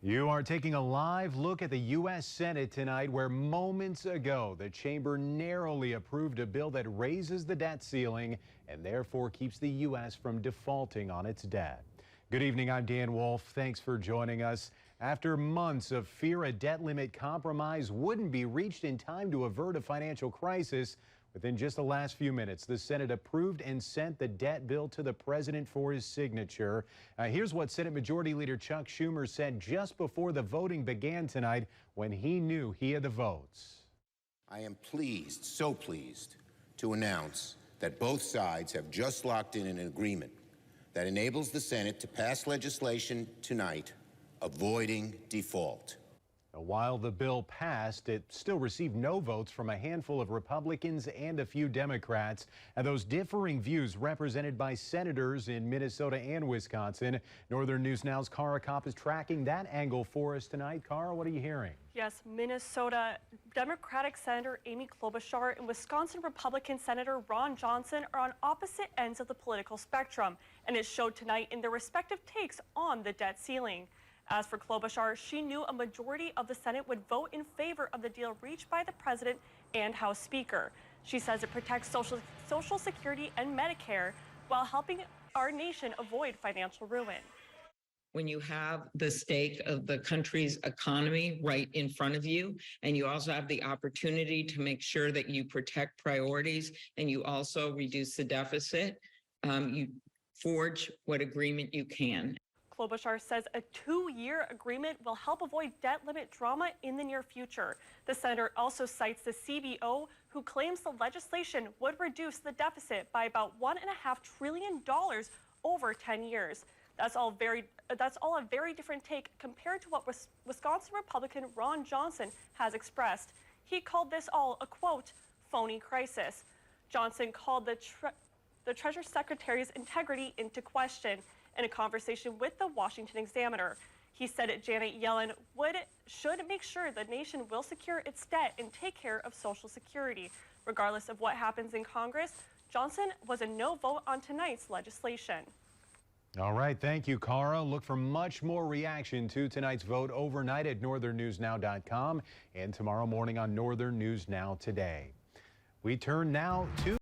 You are taking a live look at the U.S. Senate tonight, where moments ago the chamber narrowly approved a bill that raises the debt ceiling and therefore keeps the U.S. from defaulting on its debt. Good evening, I'm Dan Wolf. Thanks for joining us. After months of fear a debt limit compromise wouldn't be reached in time to avert a financial crisis, within just the last few minutes, the Senate approved and sent the debt bill to the president for his signature. Here's what Senate Majority Leader Chuck Schumer said just before the voting began tonight when he knew he had the votes. I am pleased, so pleased, to announce that both sides have just locked in an agreement that enables the Senate to pass legislation tonight avoiding default. While the bill passed, it still received no votes from a handful of Republicans and a few Democrats. And those differing views represented by senators in Minnesota and Wisconsin. Northern News Now's Cara Kopp is tracking that angle for us tonight. Cara, what are you hearing? Yes, Minnesota Democratic Senator Amy Klobuchar and Wisconsin Republican Senator Ron Johnson are on opposite ends of the political spectrum, and it showed tonight in their respective takes on the debt ceiling. As for Klobuchar, she knew a majority of the Senate would vote in favor of the deal reached by the president and House Speaker. She says it protects Social Security and Medicare while helping our nation avoid financial ruin. When you have the stake of the country's economy right in front of you, and you also have the opportunity to make sure that you protect priorities and you also reduce the deficit, you forge what agreement you can. Klobuchar says a 2-year agreement will help avoid debt limit drama in the near future. The senator also cites the CBO, who claims the legislation would reduce the deficit by about $1.5 trillion over 10 years. That's all a very different take compared to what Wisconsin Republican Ron Johnson has expressed. He called this all a, quote, phony crisis. Johnson called the Treasury Secretary's integrity into question in a conversation with the Washington Examiner. He said Janet Yellen should make sure the nation will secure its debt and take care of Social Security. Regardless of what happens in Congress, Johnson was a no vote on tonight's legislation. All right, thank you, Cara. Look for much more reaction to tonight's vote overnight at northernnewsnow.com and tomorrow morning on Northern News Now Today. We turn now to